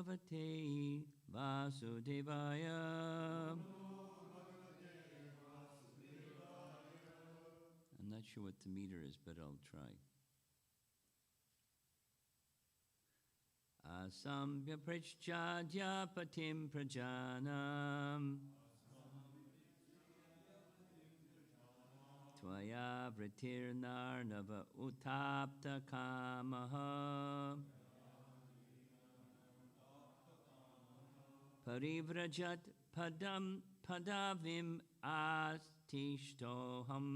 Bhagavate Vasudevaya. I'm not sure what the meter is, but I'll try. Asambhya prachadya patim prajanam Tvaya vritirnarnava utapta kamaha Parivrajat padam padavim astishtoham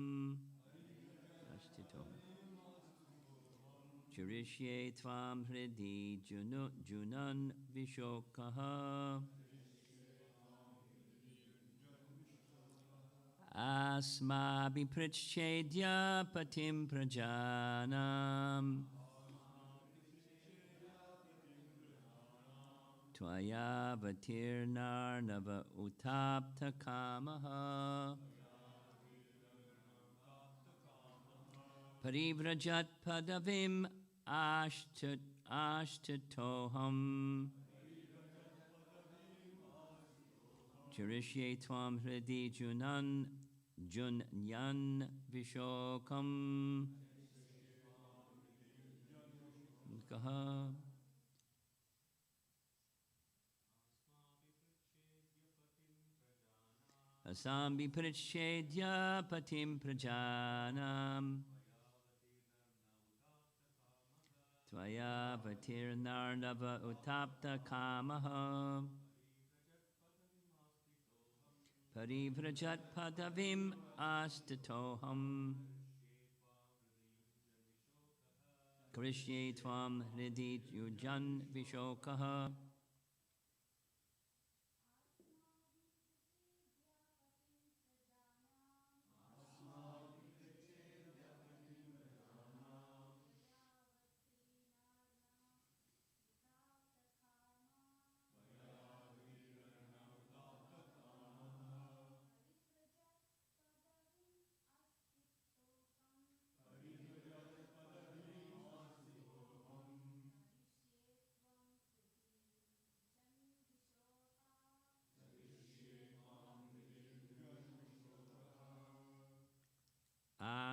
Chirishye tvam hridi junan vishokaha Asma biprichedya patim prajanam Tvaya vatirnarnava utapta kamaha Parivrajat padavim ashtatoham Chirishye tvam hridi junyan vishokam Kaha Asambi parichedya patim prajanam Tvaya vatirnarnava utapta kamaha Parivrajat padavim astatoham Karishye tvam hridi yujan vishokaha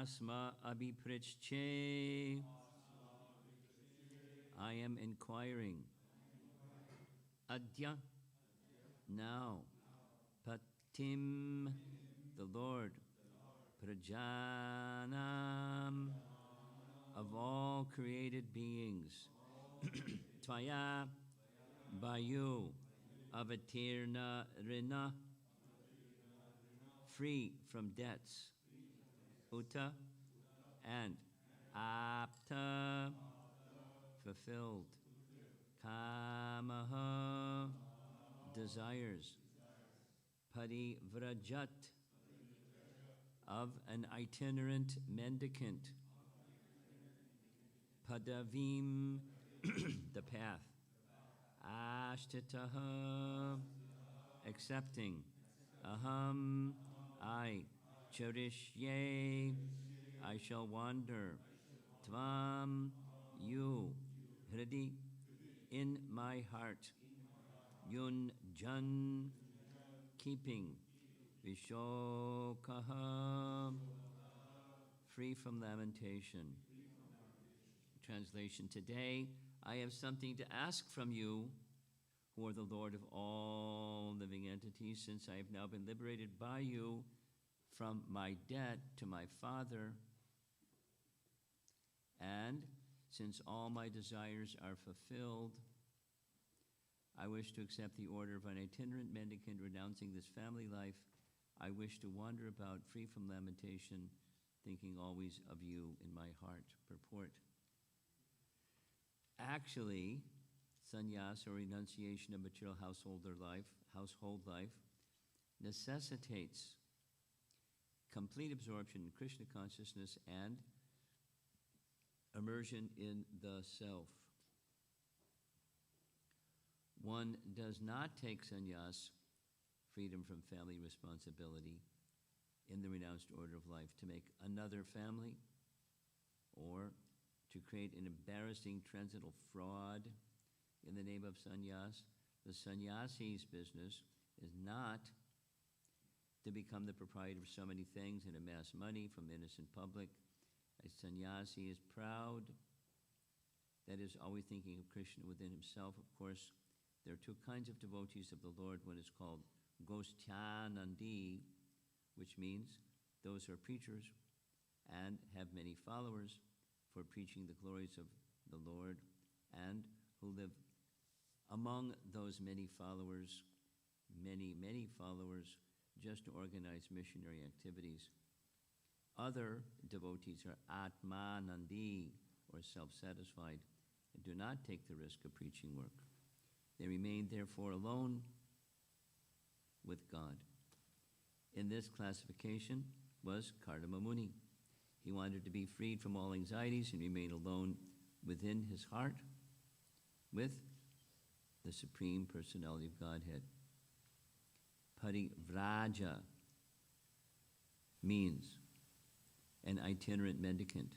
Asma abhiprichche. I am inquiring. Adya. Now. Patim. The Lord. Prajanam. Of all created beings. Tvaya. By you. Avatirna rina. Free from debts. Uta and apta fulfilled kamaha desires parivrajat of an itinerant mendicant padavim the path ashtataha accepting aham I Charishye, I shall wander. Tvam, you. Hridi, in my heart. Yun jan, keeping. Vishokaha, free from lamentation. Translation: Today, I have something to ask from you, who are the Lord of all living entities, since I have now been liberated by you from my debt to my Father, and since all my desires are fulfilled, I wish to accept the order of an itinerant mendicant renouncing this family life. I wish to wander about free from lamentation, thinking always of you in my heart. Purport. Actually, sannyas or renunciation of material household life necessitates complete absorption in Krishna consciousness and immersion in the self. One does not take sannyas, freedom from family responsibility, in the renounced order of life to make another family or to create an embarrassing transitional fraud in the name of sannyas. The sannyasi's business is not to become the proprietor of so many things and amass money from innocent public. A sannyasi is proud, that is, always thinking of Krishna within himself. Of course, there are two kinds of devotees of the Lord. One is called Gosthyanandi, which means those who are preachers and have many followers for preaching the glories of the Lord, and who live among those many followers, many followers, just to organize missionary activities. Other devotees are Atmanandi, or self-satisfied, and do not take the risk of preaching work. They remain, therefore, alone with God. In this classification was Kardama Muni. He wanted to be freed from all anxieties and remain alone within his heart with the Supreme Personality of Godhead. Parivraja means an itinerant mendicant.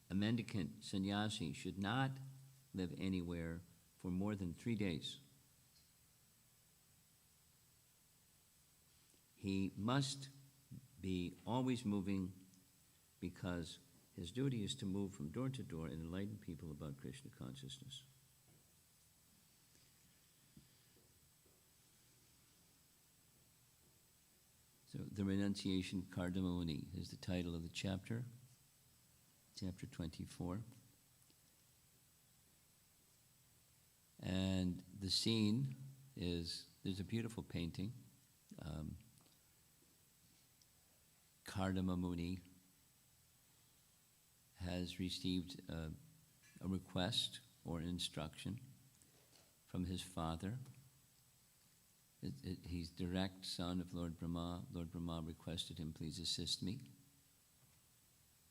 A mendicant sannyasi should not live anywhere for more than 3 days. He must be always moving, because his duty is to move from door to door and enlighten people about Krishna consciousness. So the renunciation of Kardama Muni is the title of the chapter, chapter 24. And the scene is, there's a beautiful painting. Kardama Muni has received a request or an instruction from his father. He's direct son of Lord Brahma. Lord Brahma requested him, please assist me.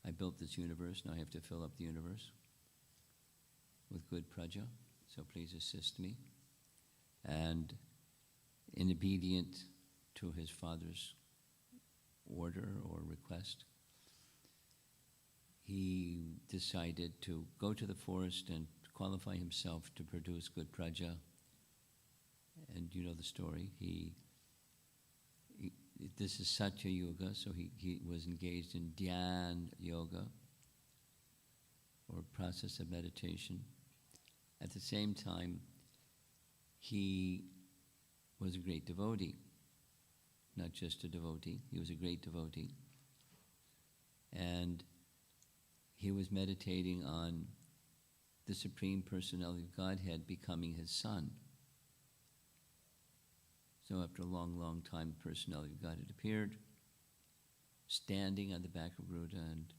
I built this universe, now I have to fill up the universe with good praja, so please assist me. And in obedience to his father's order or request, he decided to go to the forest and qualify himself to produce good praja. And you know the story. This is Satya Yuga, so he was engaged in Dhyan Yoga, or process of meditation. At the same time, he was a great devotee. Not just a devotee, he was a great devotee. And he was meditating on the Supreme Personality of Godhead becoming his son. So after a long time, the Personality of Godhead appeared, standing on the back of Garuda, and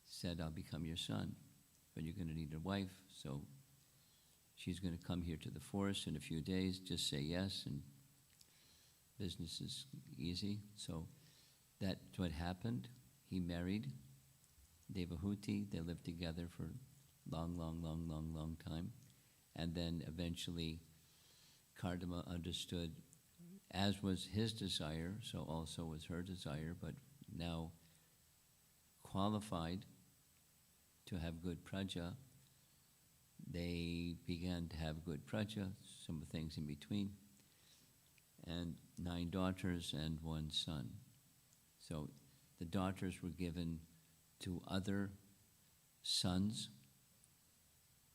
said, I'll become your son, but you're going to need a wife, so she's going to come here to the forest in a few days, just say yes, and business is easy. So that's what happened. He married Devahuti. They lived together for long time. And then eventually Kardama understood, as was his desire, so also was her desire, but now qualified to have good praja. They began to have good praja, some things in between, and 9 daughters and 1 son. So the daughters were given to other sons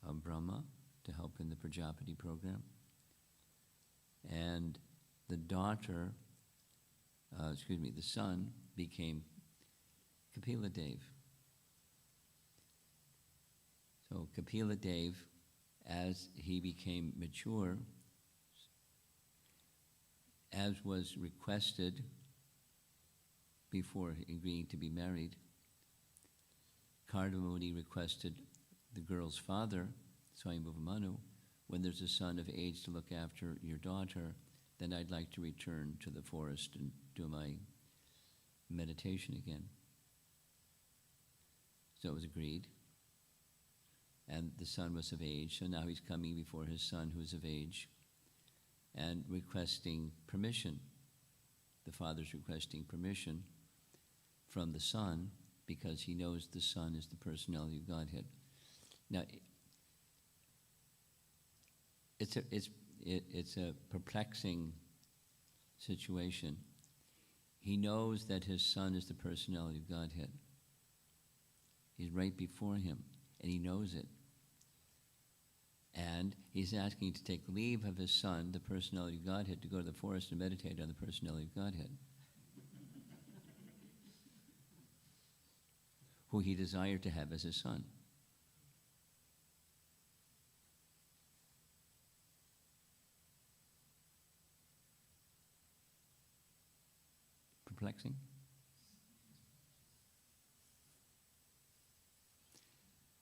of Brahma to help in the Prajapati program. And the son became Kapila Dev. So Kapila Dev, as he became mature, as was requested before agreeing to be married, Kardama Muni requested the girl's father, Swayambhuva Manu, when there's a son of age to look after your daughter, then I'd like to return to the forest and do my meditation again. So it was agreed. And the son was of age, so now he's coming before his son who's of age and requesting permission. The father's requesting permission from the son because he knows the son is the personality of Godhead. Now, it's a perplexing situation. He knows that his son is the personality of Godhead. He's right before him, and he knows it. And he's asking to take leave of his son, the personality of Godhead, to go to the forest and meditate on the personality of Godhead, who he desired to have as his son. Perplexing?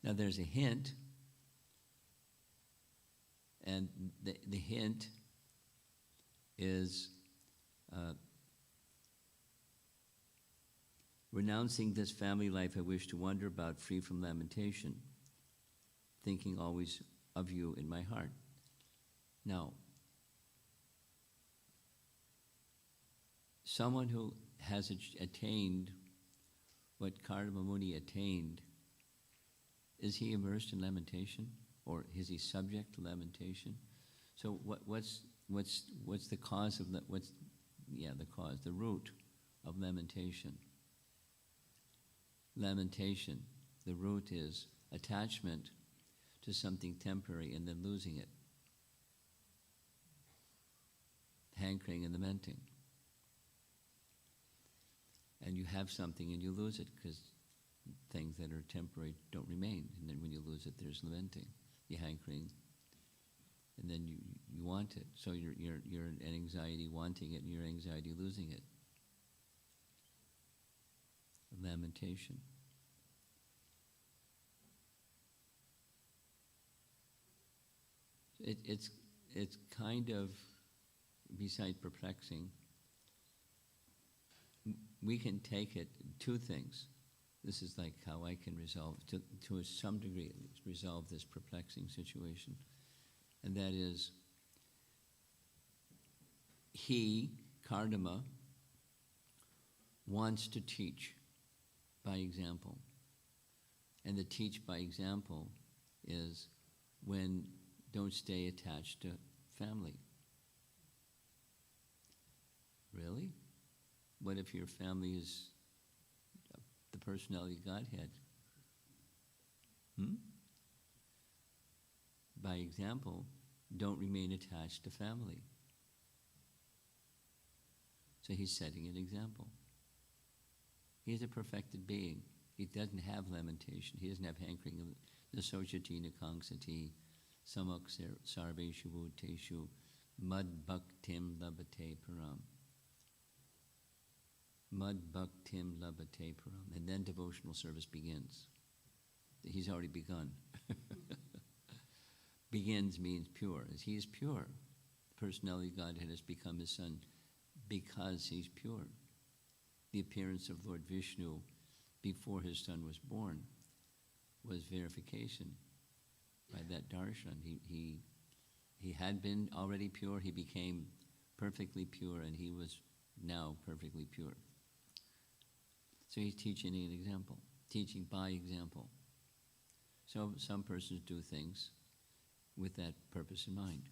Now there's a hint, and the hint is renouncing this family life I wish to wander about free from lamentation, thinking always of you in my heart. Now, someone who has attained what Kardama Muni attained, is he immersed in lamentation, or is he subject to lamentation? So what's the cause of the root of lamentation? Lamentation, the root is attachment to something temporary and then losing it. Hankering and lamenting. And you have something and you lose it because things that are temporary don't remain. And then when you lose it, there's lamenting. You're hankering, and then you want it. So you're in anxiety wanting it, and your anxiety losing it. Lamentation. It's kind of, besides perplexing, we can take it two things. This is like how I can resolve, to some degree, resolve this perplexing situation. And that is, he, Kardama, wants to teach by example. And the teach by example is when don't stay attached to family. Really? What if your family is the personality of Godhead? By example, don't remain attached to family. So he's setting an example. He's a perfected being. He doesn't have lamentation. He doesn't have hankering. Nasojati nakangsati samak sarveshu bhuteshu mad bhaktim labate param. Mad bhaktim labate param. And then devotional service begins. He's already begun. Begins means pure. As he is pure, the personality of Godhead has become his son because he's pure. The appearance of Lord Vishnu before his son was born was verification by that darshan. He had been already pure, he became perfectly pure, and he was now perfectly pure. So he's teaching an example, teaching by example. So some persons do things with that purpose in mind.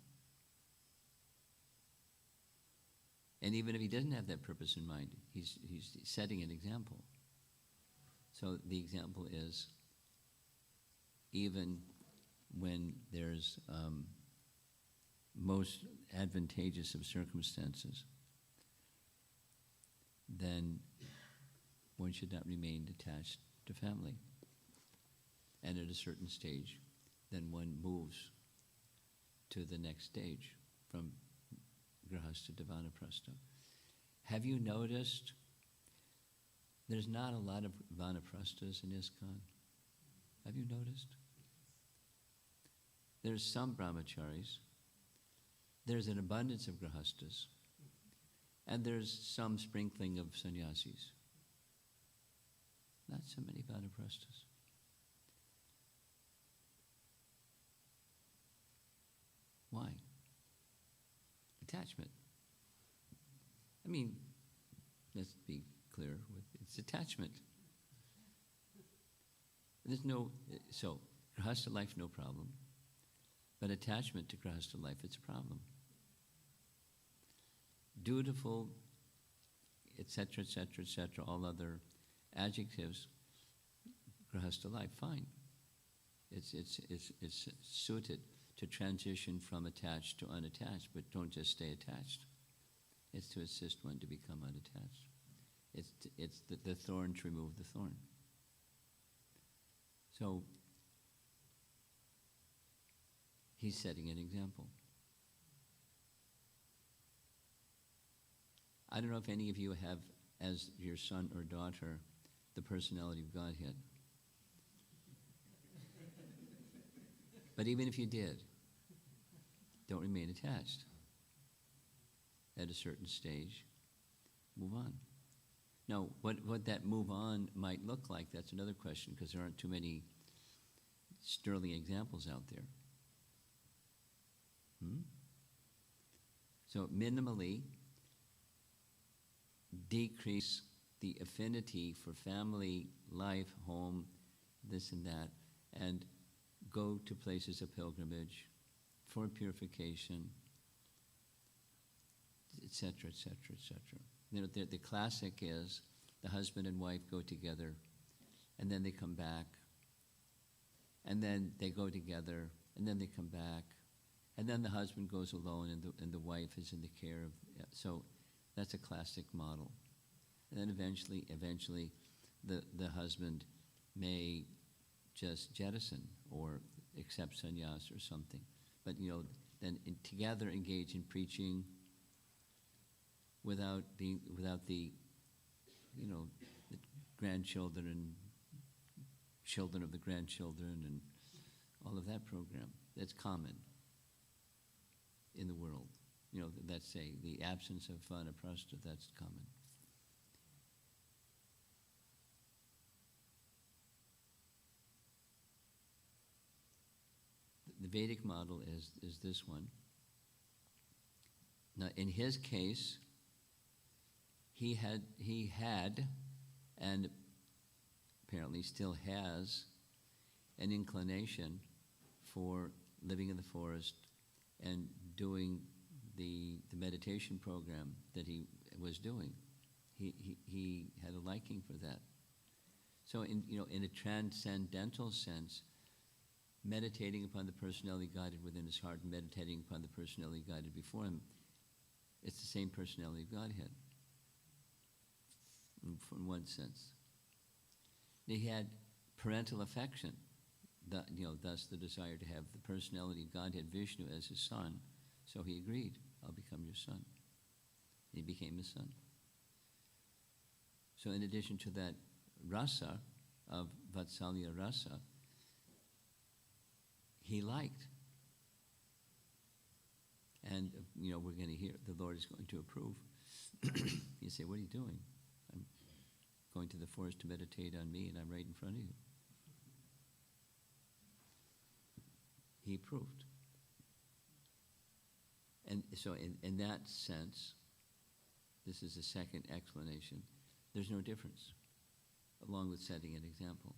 And even if he doesn't have that purpose in mind, he's setting an example. So the example is, even when there's most advantageous of circumstances, then one should not remain attached to family. And at a certain stage, then one moves to the next stage from Grahastha to Vanaprastha. Have you noticed there's not a lot of Vanaprasthas in ISKCON? Have you noticed? There's some brahmacharis. There's an abundance of Grahasthas. And there's some sprinkling of sannyasis. Not so many Vanaprasthas. Why? Attachment. I mean, let's be clear, it's attachment. There's no, so, Grahastha life, no problem. But attachment to Grihastha life, it's a problem. Dutiful, etc., etc., etc., all other adjectives, Grihastha life, fine. It's suited to transition from attached to unattached, but don't just stay attached. It's to assist one to become unattached. It's the thorn to remove the thorn. So he's setting an example. I don't know if any of you have, as your son or daughter, the personality of Godhead. But even if you did, don't remain attached. At a certain stage, move on. Now, what that move on might look like, that's another question, because there aren't too many sterling examples out there. So minimally, decrease the affinity for family, life, home, this and that, and go to places of pilgrimage for purification, etc., etc., etc. You know, the classic is the husband and wife go together, and then they come back, and then they go together, and then they come back, and then the husband goes alone, and the wife is in the care of. So that's a classic model. And then eventually, the husband may just jettison or accept sannyas or something. But then together engage in preaching without the the grandchildren and children of the grandchildren and all of that program. That's common in the world. That's the absence of vanaprastha, that's common. The Vedic model is this one. Now, in his case, he had, and apparently still has, an inclination for living in the forest and doing the meditation program that he was doing. He had a liking for that. So in a transcendental sense, meditating upon the personality guided within his heart and meditating upon the personality guided before him, it's the same personality of Godhead, in one sense. He had parental affection, thus the desire to have the personality of Godhead, Vishnu, as his son. So he agreed, I'll become your son. He became his son. So in addition to that rasa of Vatsalya rasa, he liked. And, we're going to hear, the Lord is going to approve. You say, what are you doing? I'm going to the forest to meditate on me, and I'm right in front of you. He approved. And so in that sense, this is the second explanation, there's no difference, along with setting an example.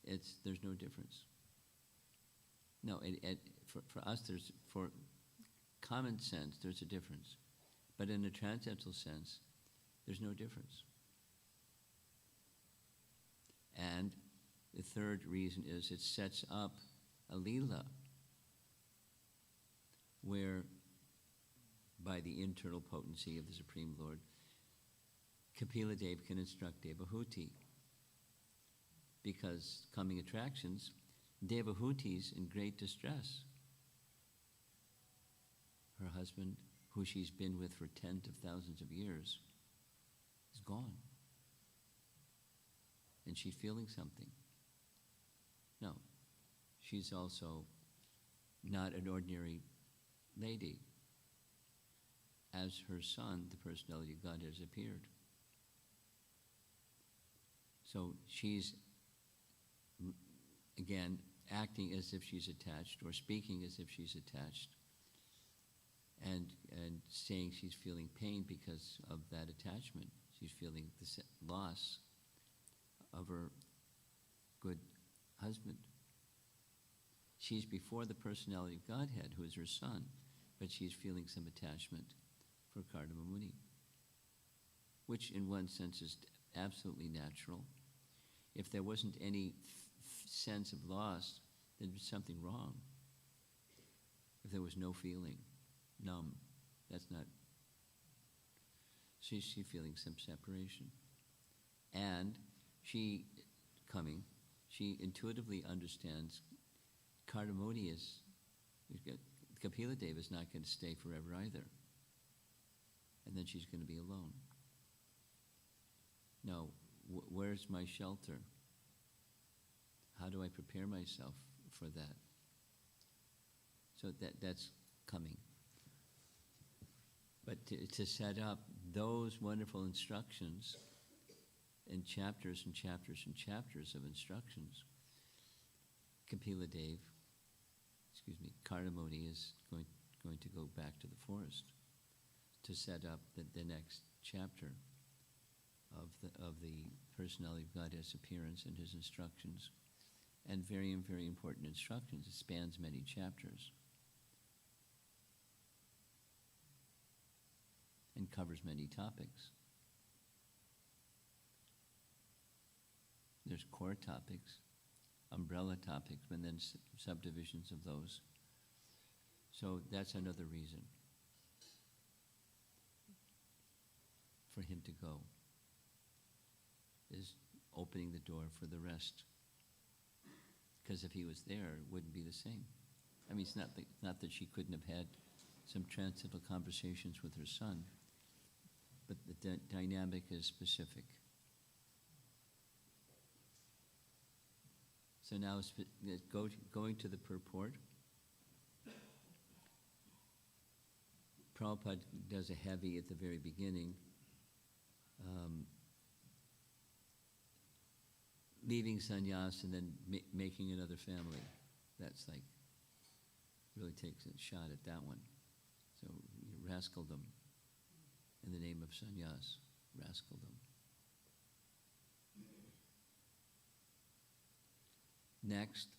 There's no difference. No, for us, for common sense, there's a difference. But in a transcendental sense, there's no difference. And the third reason is it sets up a lila where, by the internal potency of the Supreme Lord, Kapila Dev can instruct Devahuti. Because coming attractions, Devahuti's in great distress. Her husband, who she's been with for tens of thousands of years, is gone. And she's feeling something. No, she's also not an ordinary lady. As her son, the personality of God has appeared. So she's, again, acting as if she's attached, or speaking as if she's attached, and saying she's feeling pain because of that attachment. She's feeling the loss of her good husband. She's before the personality of Godhead, who is her son, but she's feeling some attachment for Kardamamuni, which in one sense is absolutely natural. If there wasn't any sense of loss, there'd be something wrong. If there was no feeling, numb, that's not. She's feeling some separation. And she intuitively understands Kardamoni is, Kapila Deva is not going to stay forever either. And then she's going to be alone. Now, where's my shelter? How do I prepare myself for that? So that's coming. But to set up those wonderful instructions and chapters and chapters and chapters of instructions, Kardamoni is going to go back to the forest to set up the next chapter of the personality of Godhead's appearance and his instructions, and very, very important instructions. It spans many chapters and covers many topics. There's core topics, umbrella topics, and then subdivisions of those. So that's another reason for him to go, is opening the door for the rest. Because if he was there, it wouldn't be the same. I mean, it's not that she couldn't have had some transcendental conversations with her son, but the dynamic is specific. So now, going to the purport, Prabhupada does a heavy at the very beginning, leaving sannyas and then making another family. That's like, really takes a shot at that one. So, rascaldom, in the name of sannyas, rascaldom. Next,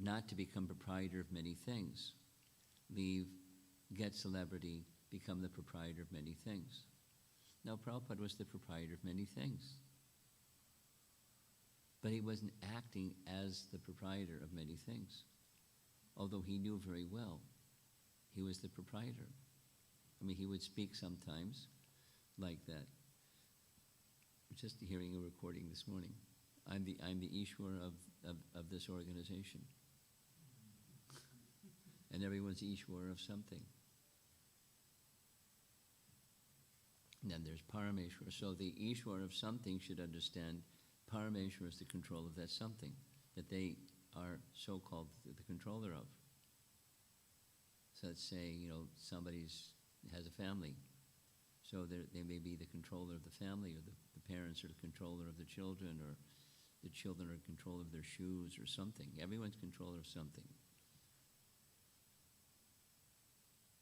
not to become proprietor of many things. Leave, get celebrity, become the proprietor of many things. Now, Prabhupada was the proprietor of many things. But he wasn't acting as the proprietor of many things. Although he knew very well he was the proprietor. I mean, he would speak sometimes like that. Just hearing a recording this morning. I'm the Ishwar of this organization. And everyone's Ishwar of something. And then there's Parameshwar. So the Ishwar of something should understand Parameshwar is the control of that something that they are so-called the controller of. So let's say, somebody has a family. So they may be the controller of the family, or the parents are the controller of the children, or the children are in control of their shoes or something. Everyone's controller of something.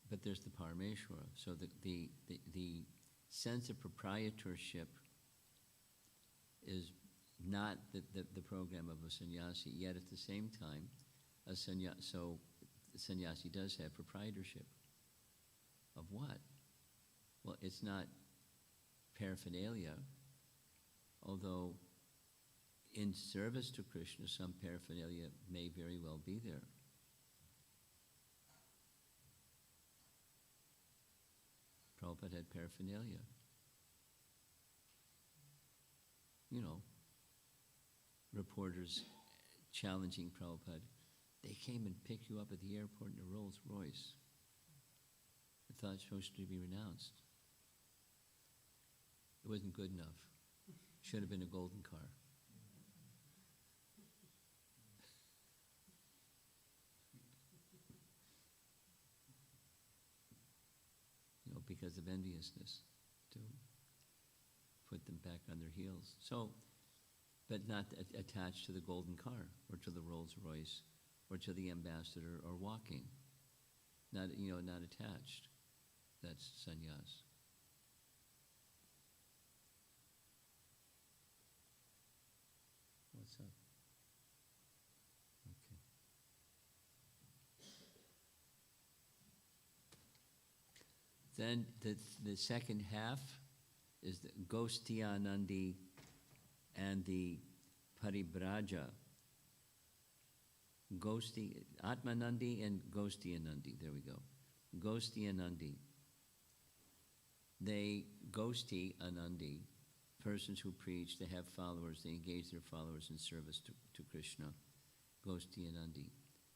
But there's the Parameshwara. So the sense of proprietorship is not the program of a sannyasi, yet at the same time, a sannyasi does have proprietorship. Of what? Well, it's not paraphernalia, although in service to Krishna, some paraphernalia may very well be there. Prabhupada had paraphernalia. Reporters challenging Prabhupada. They came and picked you up at the airport in a Rolls Royce. I thought it's supposed to be renounced. It wasn't good enough. Should have been a golden car. Because of enviousness, to put them back on their heels. So, but not attached to the golden car, or to the Rolls Royce, or to the ambassador, or walking. Not attached. That's sannyas. What's up? Okay. Then the second half is the Gostyanandi and the Paribraja. Atmanandi and Gostyanandi. There we go. Gostyanandi. Gosti Anandi, persons who preach, they have followers, they engage their followers in service to Krishna. Gostyanandi.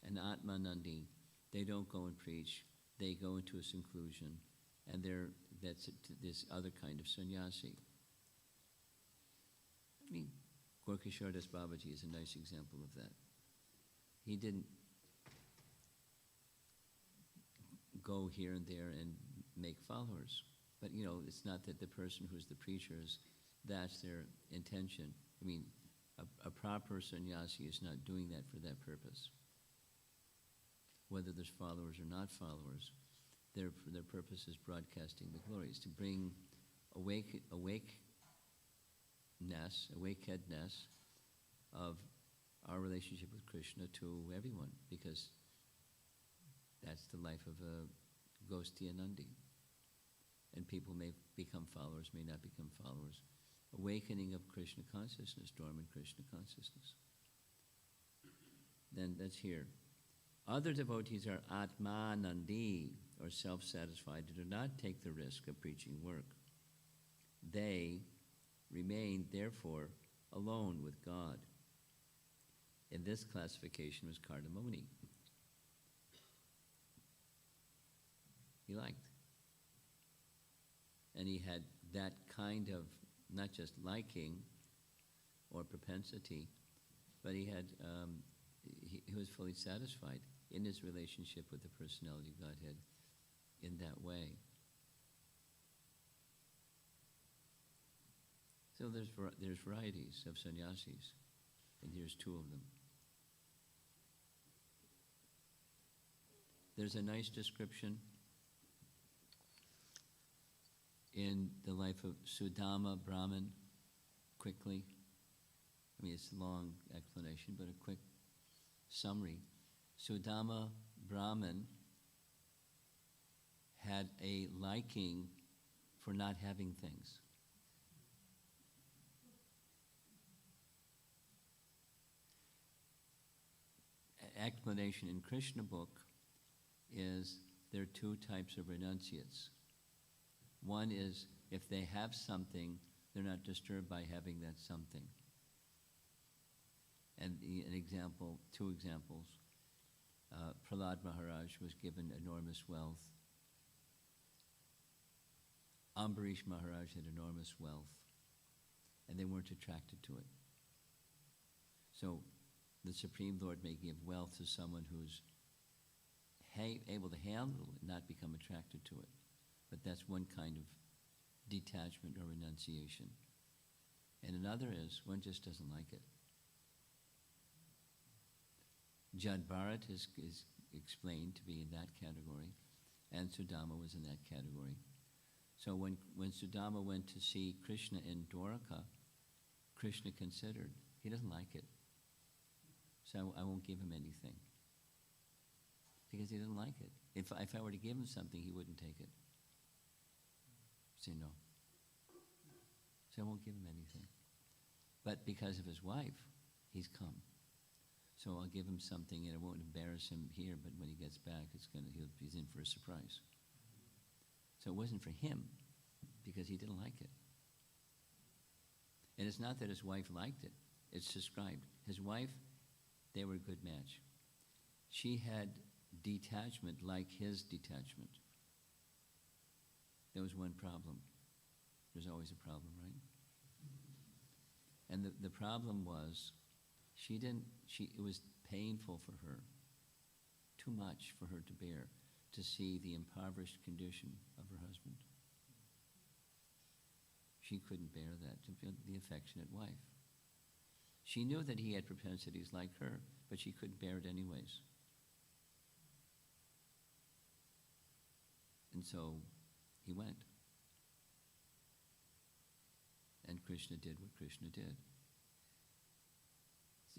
And Atmanandi, they don't go and preach, they go into a seclusion, and that's this other kind of sannyasi. I mean, Gorkishore Das Babaji is a nice example of that. He didn't go here and there and make followers. But, it's not that the person who's the preacher that's their intention. I mean, a proper sannyasi is not doing that for that purpose. Whether there's followers or not followers, their purpose is broadcasting the glories, to bring awakedness of our relationship with Krishna to everyone, because that's the life of a Gostyanandi. And people may become followers, may not become followers. Awakening of Krishna consciousness, dormant Krishna consciousness. Then that's here. Other devotees are Atmanandi, or self-satisfied, who do not take the risk of preaching work. They remain, therefore, alone with God. In this classification was Kardamoni. He liked. And he had that kind of, not just liking or propensity, but he was fully satisfied in his relationship with the personality of Godhead in that way. So there's varieties of sannyasis, and here's two of them. There's a nice description in the life of Sudama Brahman, quickly. I mean, it's a long explanation, but a quick summary. Sudama Brahman had a liking for not having things. Explanation in Krishna book is there are two types of renunciates. One is if they have something, they're not disturbed by having that something. And two examples. Prahlad Maharaj was given enormous wealth. Ambarish Maharaj had enormous wealth, and they weren't attracted to it. So the Supreme Lord may give wealth to someone who's able to handle it and not become attracted to it. But that's one kind of detachment or renunciation. And another is one just doesn't like it. Jad Bharat is explained to be in that category, and Sudama was in that category. So when Sudama went to see Krishna in Dwaraka, Krishna considered, he doesn't like it. So I won't give him anything. Because he didn't like it. If I were to give him something, he wouldn't take it. Say no. So I won't give him anything. But because of his wife, he's come. So I'll give him something, and it won't embarrass him here, but when he gets back, he's in for a surprise. So it wasn't for him, because he didn't like it. And it's not that his wife liked it. It's described. His wife, they were a good match. She had detachment like his detachment. There was one problem. There's always a problem, right? And the problem was, it was painful for her, too much for her to bear, to see the impoverished condition of her husband. She couldn't bear that, to feel the affectionate wife. She knew that he had propensities like her, but she couldn't bear it anyways. And so he went. And Krishna did what Krishna did.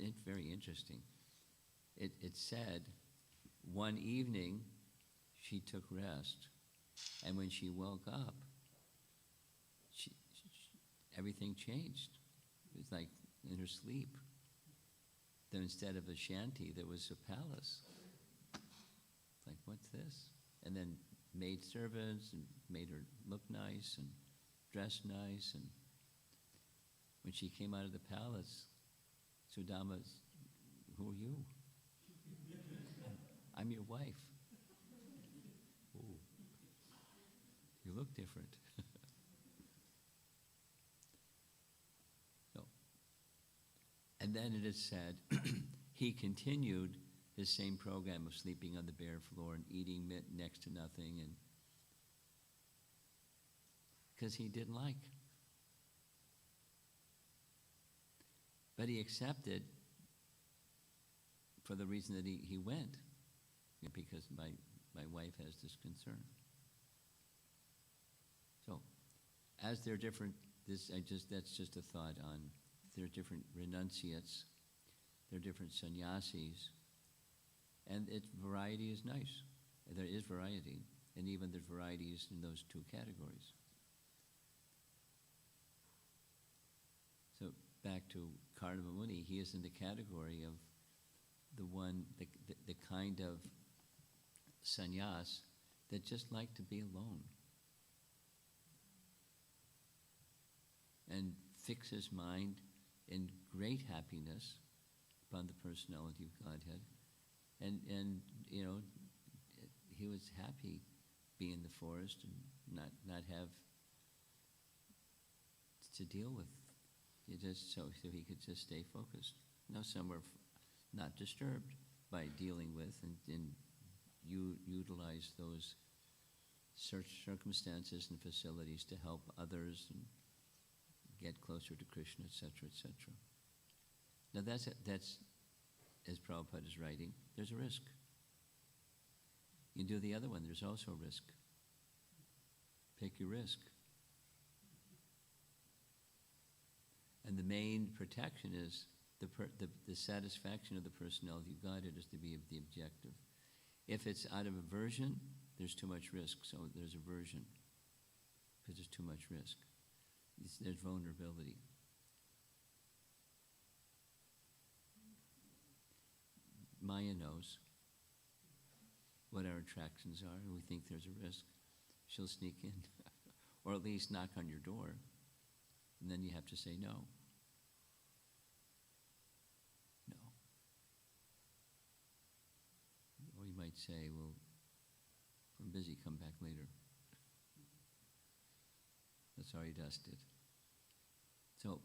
It's very interesting. It said, one evening she took rest, And when she woke up, everything changed. It was like in her sleep. Then instead of a shanty, there was a palace. It's like, what's this? And then maid servants and made her look nice and dress nice. And when she came out of the palace, Sudama's, who are you? I'm your wife. Ooh. You look different. So, and then it is said, he continued his same program of sleeping on the bare floor and eating next to nothing, and because he didn't like. But he accepted for the reason that he went, because my wife has this concern. So, as there are different, that's just a thought on, there are different renunciates, there are different sannyasis, and variety is nice. There is variety, and even there's varieties in those two categories. So back to Kardama Muni, he is in the category of the kind of sannyas that just like to be alone and fix his mind in great happiness upon the personality of Godhead. And you know, he was happy being in the forest and not have to deal with. So he could just stay focused. Somewhere not disturbed by dealing with and utilize those circumstances and facilities to help others and get closer to Krishna, etc., etc. Now that's as Prabhupada is writing, there's a risk. You do the other one, there's also a risk. Pick your risk. And the main protection is the satisfaction of the personality of Godhead is to be the objective. If it's out of aversion, there's too much risk, so there's aversion, because there's too much risk. There's vulnerability. Maya knows what our attractions are, and we think there's a risk. She'll sneak in, or at least knock on your door, and then you have to say no. No. Or you might say, well, I'm busy, come back later. That's already dusted. So,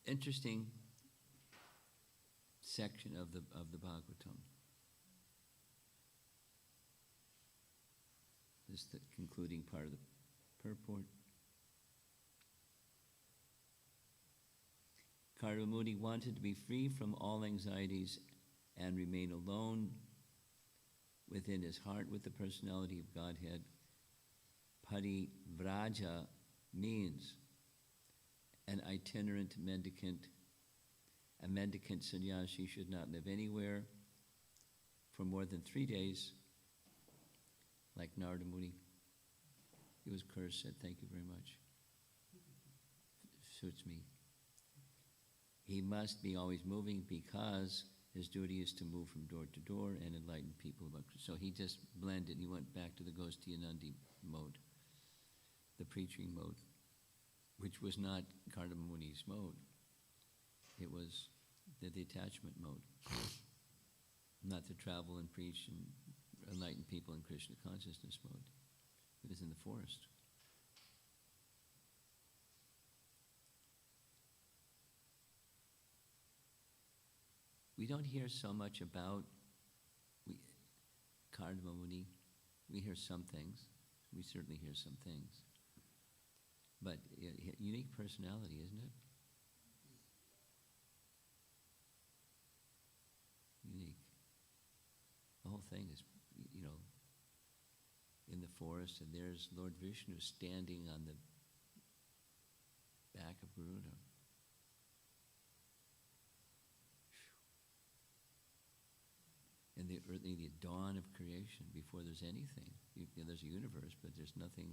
interesting section of the Bhagavatam. This is the concluding part of the purport. Kardama wanted to be free from all anxieties and remain alone within his heart with the personality of Godhead. Parivraja means an itinerant mendicant. A mendicant sannyasi should not live anywhere for more than 3 days, like Narada Muni. He was cursed, said, thank you very much. Suits me. He must be always moving because his duty is to move from door to door and enlighten people about Krishna. So he just blended. He went back to the Goshthiyanandi mode, the preaching mode, which was not Kardama Muni's mode. It was the detachment mode, not to travel and preach and enlighten people in Krishna consciousness mode. It was in the forest. We don't hear so much about Kardama Muni. We hear some things. We certainly hear some things. But unique personality, isn't it? Unique. The whole thing is, in the forest, and there's Lord Vishnu standing on the back of Garuda. And the dawn of creation, before there's anything. There's a universe, but there's nothing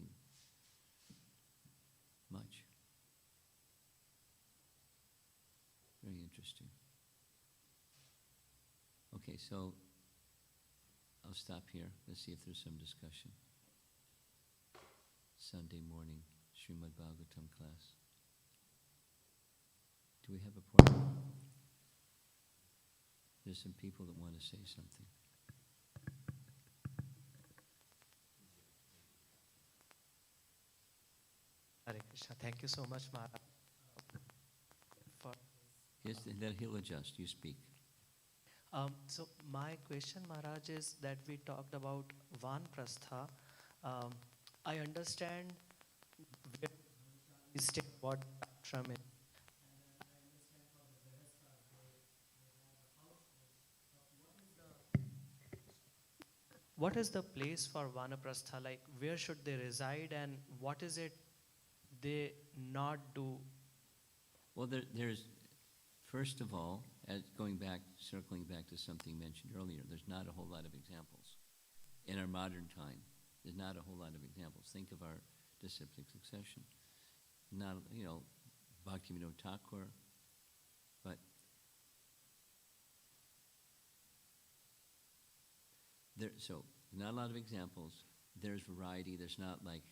much. Very interesting. Okay, so I'll stop here. Let's see if there's some discussion. Sunday morning, Srimad Bhagavatam class. Do we have a point? There's some people that want to say something. Hare Krishna. Thank you so much, Maharaj. Then he'll adjust. You speak. So my question, Maharaj, is that we talked about Vanprastha. I understand where we stay, what ashram is. What is the place for Vanaprastha? Like, where should they reside, and what is it they not do? Well, there's, first of all, circling back to something mentioned earlier, there's not a whole lot of examples. In our modern time, there's not a whole lot of examples. Think of our disciplic succession. Not, Bhaktivinoda Thakur, but so not a lot of examples. There's variety. There's not like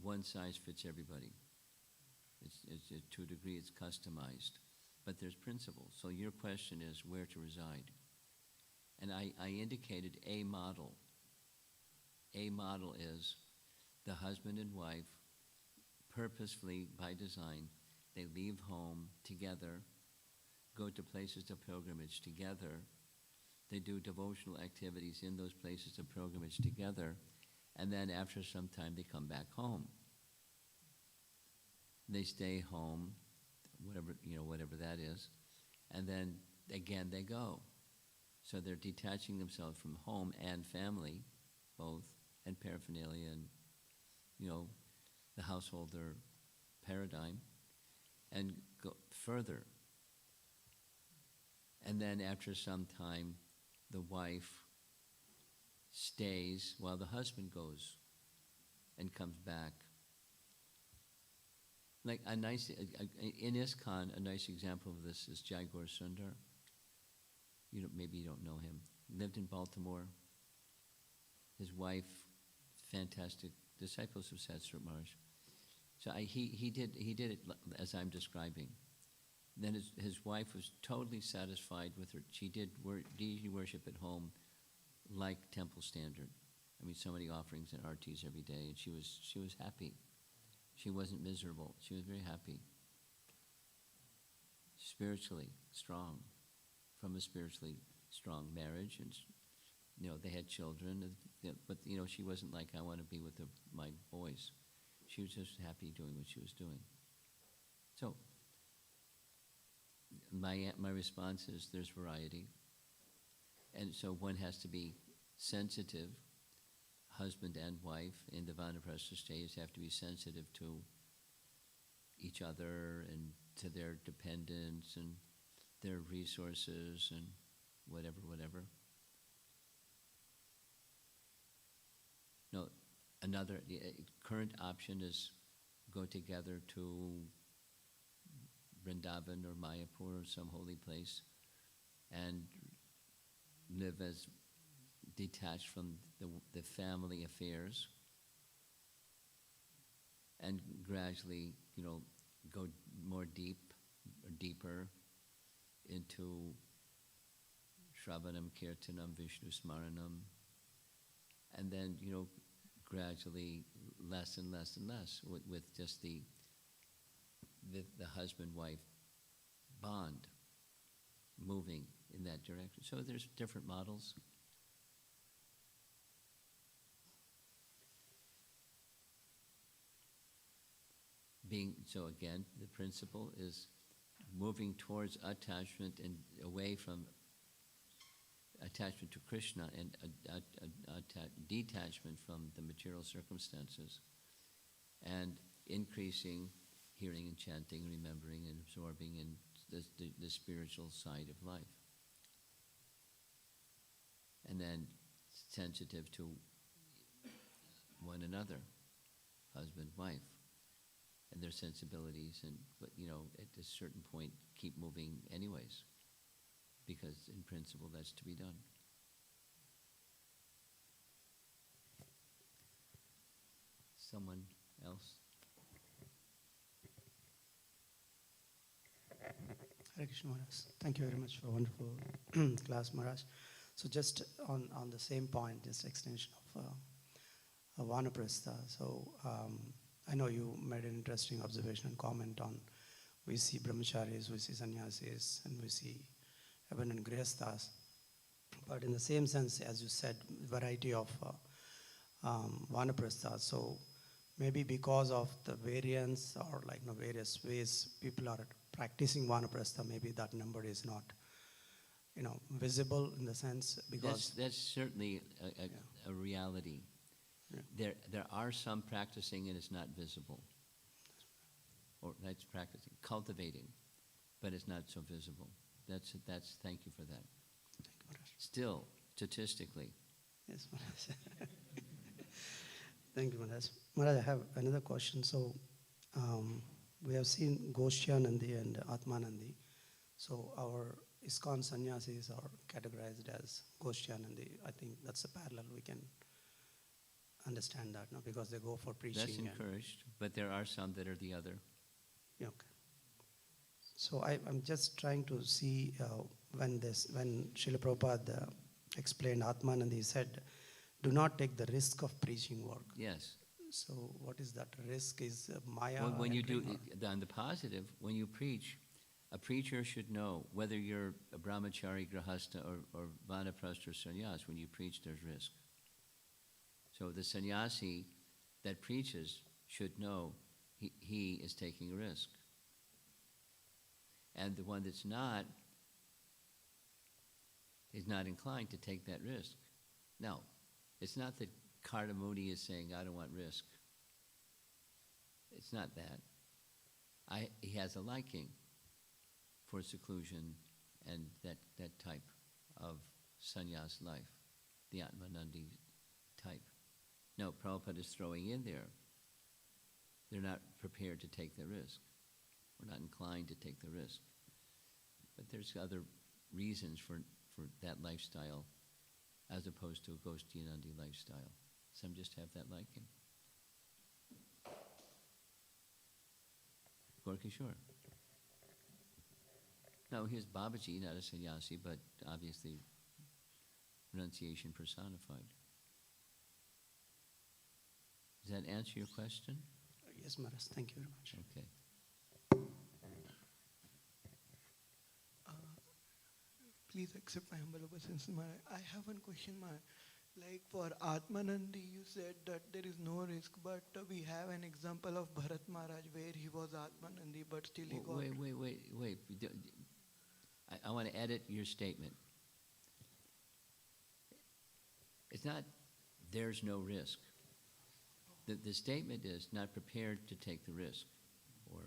one size fits everybody. It's to a degree it's customized, but there's principles. So your question is where to reside, and I indicated a model. A model is the husband and wife, purposefully by design, they leave home together, go to places of pilgrimage together. They do devotional activities in those places of pilgrimage together, and then after some time they come back home. They stay home, whatever that is, and then again they go. So they're detaching themselves from home and family, both, and paraphernalia and, the householder paradigm, and go further. And then after some time, the wife stays while the husband goes and comes back. Like in ISKCON, a nice example of this is Jaigor Sundar. Maybe you don't know him. Lived in Baltimore. His wife, fantastic, disciples of Satsrup Maharaj. So he did it as I'm describing. Then his wife was totally satisfied with her. She did deity worship at home like temple standard. So many offerings and artis every day, and she was happy. She wasn't miserable. She was very happy. Spiritually strong, from a spiritually strong marriage, and they had children. But she wasn't like, I want to be with my boys. She was just happy doing what she was doing. So my response is there's variety, and so one has to be sensitive. Husband and wife in the Vanaprastha stage have to be sensitive to each other and to their dependence and their resources and whatever. No, another current option is go together to Vrindavan or Mayapur or some holy place and live as detached from the family affairs, and gradually, go deeper into Shravanam, Kirtanam, Vishnu Smaranam, and then, gradually less and less and less with just the husband-wife bond moving in that direction. So there's different models. So again, the principle is moving towards attachment and away from attachment to Krishna and detachment from the material circumstances, and increasing hearing and chanting, remembering and absorbing in the spiritual side of life. and then sensitive to one another, husband, wife, and their sensibilities, but at a certain point, keep moving anyways, because in principle, that's to be done. Someone else? Hare Krishna Maharaj. Thank you very much for a wonderful class, Maharaj. So just on the same point, this extension of Vanaprastha. So I know you made an interesting observation and comment on we see brahmacharis, we see sannyasis, and we see abandoned grihasthas. But in the same sense, as you said, variety of Vanaprastha. So maybe because of the variance or various ways people are practicing Vanaprastha, maybe that number is not, visible in the sense because That's certainly Yeah. a reality. Yeah. There are some practicing and it's not visible. Or that's practicing, cultivating, but it's not so visible. That's thank you for that. Thank you, Maharaj. Still, statistically, Yes, Maharaj. Thank you, Maharaj. Maharaj, I have another question. So we have seen Goshtyanandi and Atmanandi. So our ISKCON sannyasis are categorized as Goshtyanandi. I think that's a parallel. We can understand that, no? Because they go for preaching. that's encouraged, but there are some that are the other. Yeah, okay. So I'm just trying to see when Srila Prabhupada explained Atmanandi, he said, do not take the risk of preaching work. Yes. So what is that risk? Is Maya? When you do, entering or- on the positive, when you preach, a preacher should know whether you're a brahmachari, grahastha, or vanaprastha or sannyas. When you preach, there's risk. So the sannyasi that preaches should know he is taking a risk. And the one that's not is not inclined to take that risk. Now, it's not that Kardamuni is saying, I don't want risk. It's not that. He has a liking for seclusion and that type of sannyas life, the Atmanandi type. No, Prabhupada is throwing in there. They're not prepared to take the risk. We're not inclined to take the risk. But there's other reasons for that lifestyle as opposed to a Goshtyanandi lifestyle. Some just have that liking. Gorkishore. No, here's Babaji, not a sannyasi, but obviously renunciation personified. Does that answer your question? Yes, Maharaj. Thank you very much. Okay. Please accept my humble obeisance, Maharaj. I have one question, Maharaj. Like for Atmanandi, you said that there is no risk, but we have an example of Bharat Maharaj where he was Atmanandi, but still he got... Wait. I want to edit your statement. It's not, there's no risk. The statement is not prepared to take the risk, or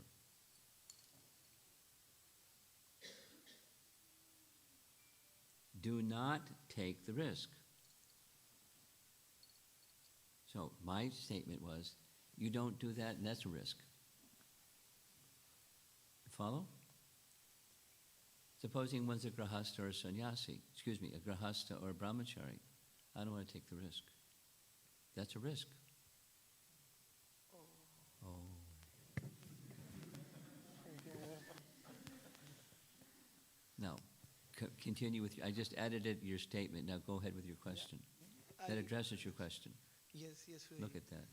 do not take the risk. So my statement was, you don't do that, and that's a risk. Follow? Supposing one's a grahastha or a sannyasi, a grahastha or a brahmachari, I don't want to take the risk. That's a risk. Oh. Now, continue with, I just edited your statement. Now go ahead with your question. That addresses your question. Yes, very Look at that.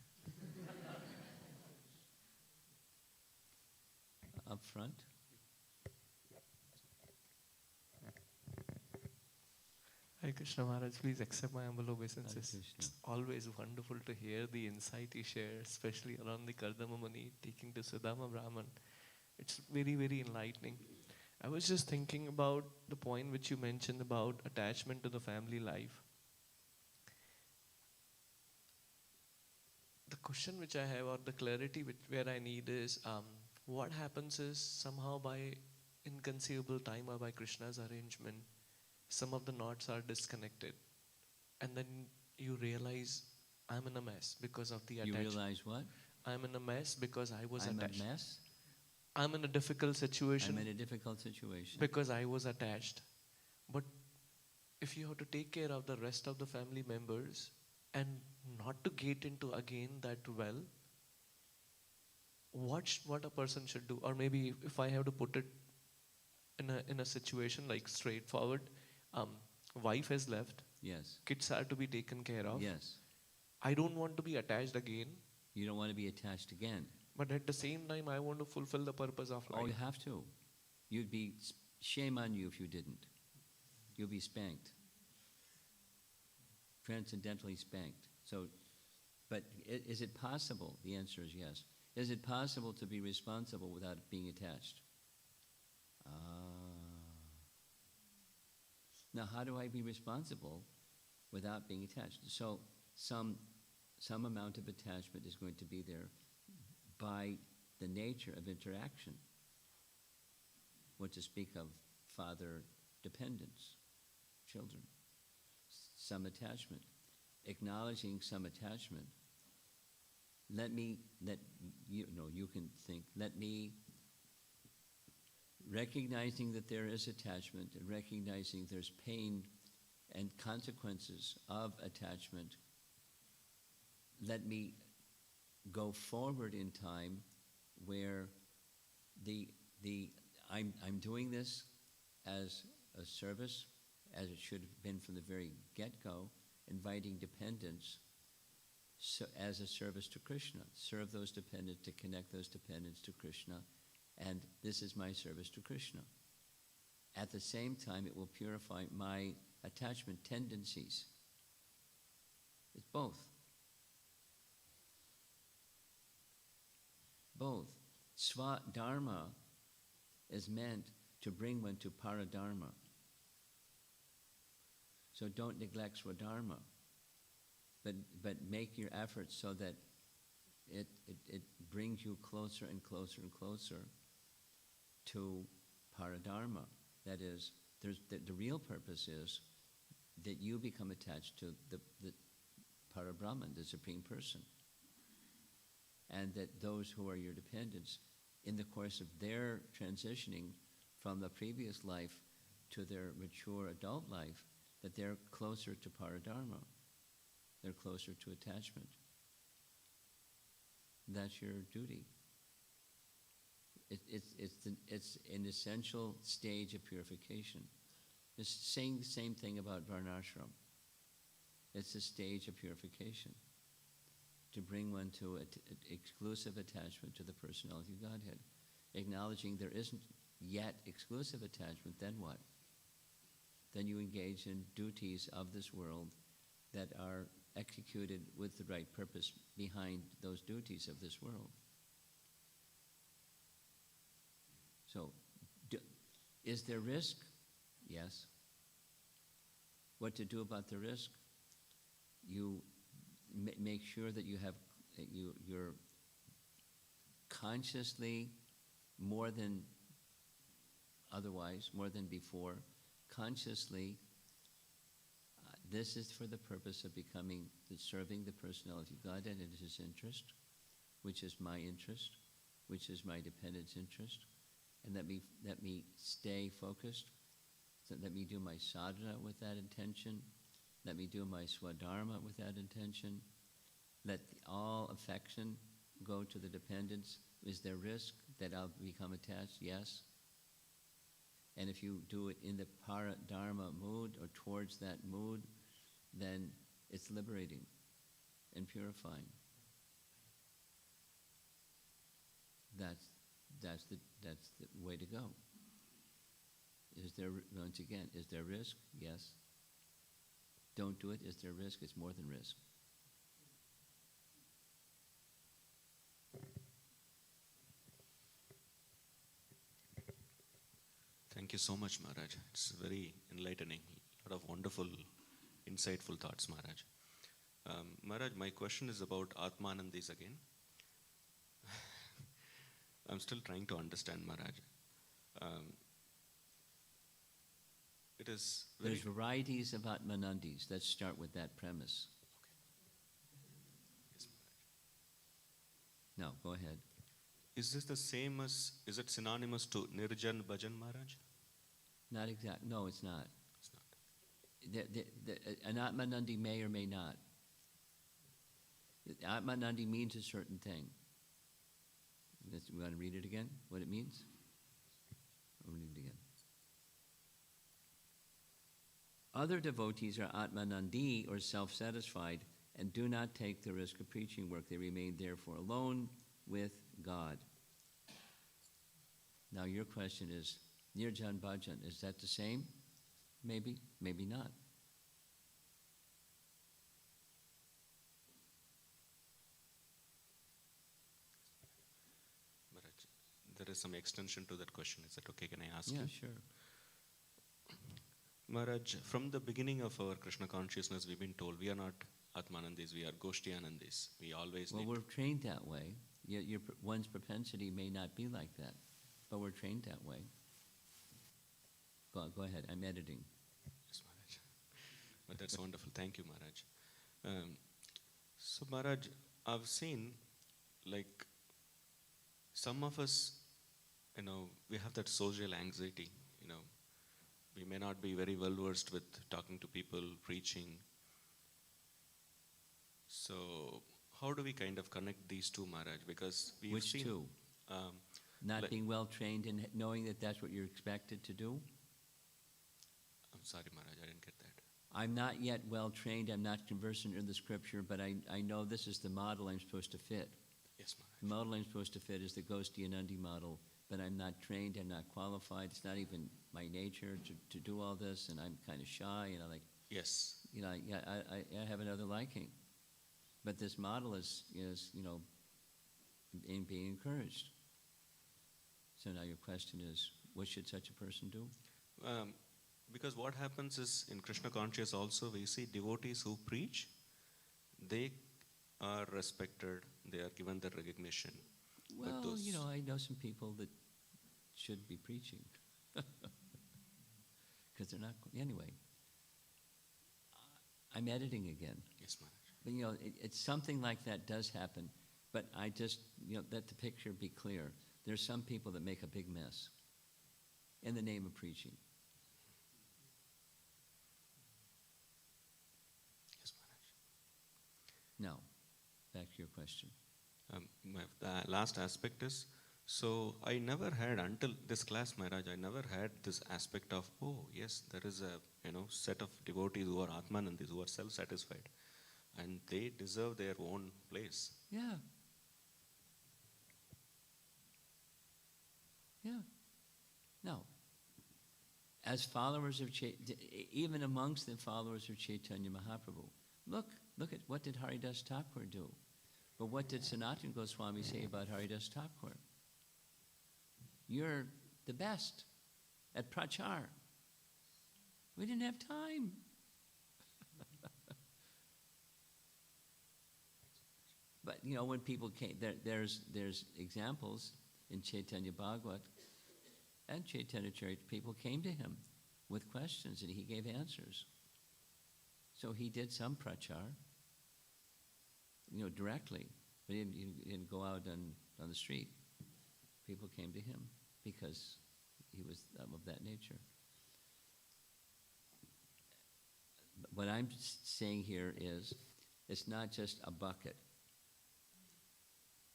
Up front. Hare Krishna Maharaj, please accept my humble obeisances. Hare Krishna. It's always wonderful to hear the insight you share, especially around the Kardama Muni taking to Sudama Brahman. It's very, very enlightening. I was just thinking about the point which you mentioned about attachment to the family life. The question which I have, or the clarity where I need is, what happens is somehow by inconceivable time or by Krishna's arrangement, some of the knots are disconnected. and then you realize I'm in a mess because of the You attachment. realize what? I'm in a mess because I was I'm attached. a mess. I'm in a difficult situation I'm in a difficult situation. because I was attached. But if you have to take care of the rest of the family members and not to get into again that well, what a person should do, or maybe if I have to put it in a situation like straightforward, um, wife has left, Yes. kids are to be taken care of. Yes. I don't want to be attached again, You don't want to be attached again. but at the same time, I want to fulfill the purpose of Oh, life. you have to. You'd be, shame on you if you didn't. You'll be spanked. Transcendentally spanked. So, but is it possible? The answer is yes. Is it possible to be responsible without being attached? Now, how do I be responsible without being attached? So, some amount of attachment is going to be there by the nature of interaction. What to speak of father dependence, children. Some attachment. Acknowledging some attachment. You can think, recognizing that there is attachment and recognizing there's pain and consequences of attachment, let me go forward in time where I'm doing this as a service, as it should have been from the very get-go, inviting dependents as a service to Krishna. Serve those dependents, to connect those dependents to Krishna, and this is my service to Krishna. At the same time, it will purify my attachment tendencies. It's both. Both. Swadharma is meant to bring one to paradharma. So don't neglect Swadharma, but make your efforts so that it brings you closer and closer and closer to paradharma. That is, the real purpose is that you become attached to the Parabrahman, the Supreme Person. And that those who are your dependents, in the course of their transitioning from the previous life to their mature adult life, that they're closer to paradharma. They're closer to attachment. That's your duty. It's an essential stage of purification. It's saying the same thing about varnashram. It's a stage of purification to bring one to exclusive attachment to the personality of Godhead. Acknowledging there isn't yet exclusive attachment, then what? Then you engage in duties of this world that are executed with the right purpose behind those duties of this world. So, is there risk? Yes. What to do about the risk? You make sure that you're consciously, more than otherwise, more than before, consciously, this is for the purpose of serving the personality of God and in His interest, which is my interest, which is my dependent's interest, and let me stay focused. So let me do my sadhana with that intention. Let me do my swadharma with that intention. Let all affection go to the dependents. Is there risk that I'll become attached? Yes. And if you do it in the paradharma mood or towards that mood, then it's liberating and purifying. That's the way to go. Once again, is there risk? Yes. Don't do it. Is there risk? It's more than risk. Thank you so much, Maharaj. It's very enlightening. A lot of wonderful, insightful thoughts, Maharaj. Maharaj, my question is about Atmanandis again. I'm still trying to understand, Maharaj. it is very... There's varieties of Atmanandis. Let's start with that premise. Yes, Maharaj. No, go ahead. Is this the same as, is it synonymous to Nirjan Bhajan, Maharaj? Not exact. No, it's not. It's not. An Atmanandi may or may not. Atmanandi means a certain thing. We want to read it again? What it means? I'll read it again. Other devotees are Atmanandi, or self-satisfied, and do not take the risk of preaching work. They remain therefore alone with God. Now your question is, Nirjan Bhajan, is that the same? Maybe, maybe not. Maharaj, there is some extension to that question. Is that okay? Can I ask Yeah, you? sure. Maharaj, from the beginning of our Krishna consciousness, we've been told we are not Atmanandis, we are Goshtianandis. We always Well, need we're trained that way. One's propensity may not be like that, but we're trained that way. Go ahead, I'm editing. Yes, Maharaj. But that's wonderful. Thank you, Maharaj. So, Maharaj, I've seen, like, some of us, we have that social anxiety, We may not be very well versed with talking to people, preaching. So, how do we kind of connect these two, Maharaj? Because we've Which seen... two? Not like- being well trained and knowing that that's what you're expected to do? I'm sorry, Maharaj, I didn't get that. I'm not yet well trained, I'm not conversant in the scripture, but I know this is the model I'm supposed to fit. Yes, Maharaj. The model I'm supposed to fit is the Goshtianandi model, but I'm not trained, I'm not qualified, it's not even my nature to do all this, and I'm kind of shy, Yes. I have another liking. But this model is being encouraged. So now your question is, what should such a person do? Because what happens is, in Krishna conscious also, we see devotees who preach, they are respected, they are given the recognition. But Well, those- I know some people that should be preaching. Because they're not, anyway. I'm editing again. Yes, Maharaj. But, it's something like that does happen. But I just, let the picture be clear. There's some people that make a big mess in the name of preaching. Yes, Maharaj. Now, back to your question. The last aspect is, so I never had, until this class, Maharaj, I never had this aspect of, oh, yes, there is a, set of devotees who are Atmanandis, who are self-satisfied. And they deserve their own place. Yeah. Yeah. No. As followers of even amongst the followers of Chaitanya Mahaprabhu, look at what did Haridas Thakur do? But what did Sanatana Goswami say about Haridas Thakur? You're the best at prachar. We didn't have time. But when people came, there's examples in Chaitanya Bhagavat and Chaitanya Charita. People came to him with questions, and he gave answers. So he did some prachar, directly, but he didn't go out on the street. People came to him because he was of that nature. But what I'm saying here is, it's not just a bucket.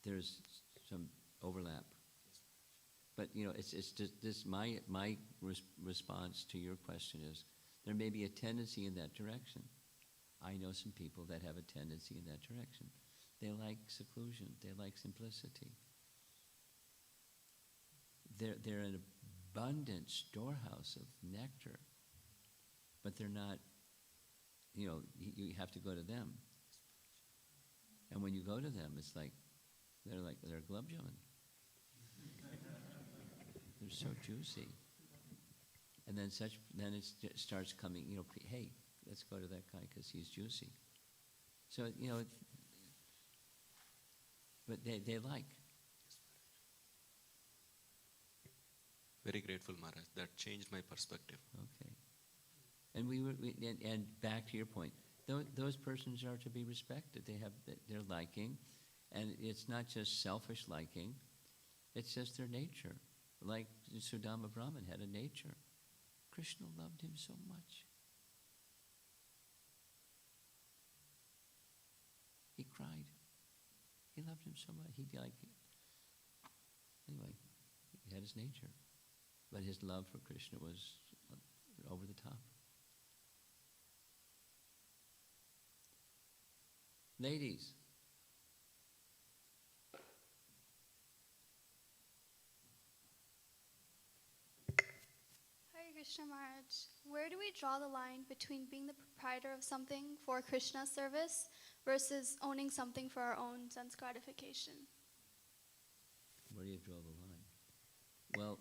There's some overlap. But, it's just this, my response to your question is, there may be a tendency in that direction. I know some people that have a tendency in that direction. They like seclusion. They like simplicity. They're an abundant storehouse of nectar, but they're not, you have to go to them. And when you go to them, it's like they're glove jamun. They're so juicy. And then it starts coming, hey, let's go to that guy because he's juicy. So, but they like. Very grateful, Maharaj. That changed my perspective. Okay. And and back to your point, those persons are to be respected. They have their liking, and it's not just selfish liking, it's just their nature. Like Sudama Brahman had a nature. Krishna loved him so much. He cried. He loved him so much. Anyway, he had his nature. But his love for Krishna was over the top. Ladies. Hare Krishna Maharaj, where do we draw the line between being the proprietor of something for Krishna's service versus owning something for our own sense gratification? Where do you draw the line? Well,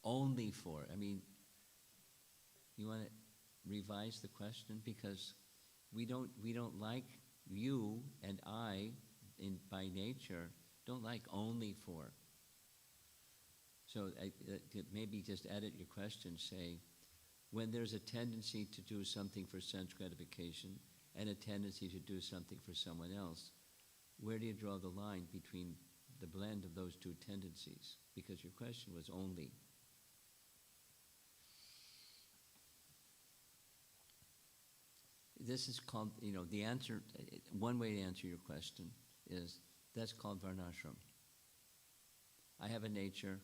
only for, you want to revise the question? Because we don't like, you and I, by nature, don't like only for. So maybe just edit your question, say, when there's a tendency to do something for sense gratification and a tendency to do something for someone else, where do you draw the line between the blend of those two tendencies? Because your question was only. This is called, the answer, one way to answer your question is, that's called varnashram. I have a nature.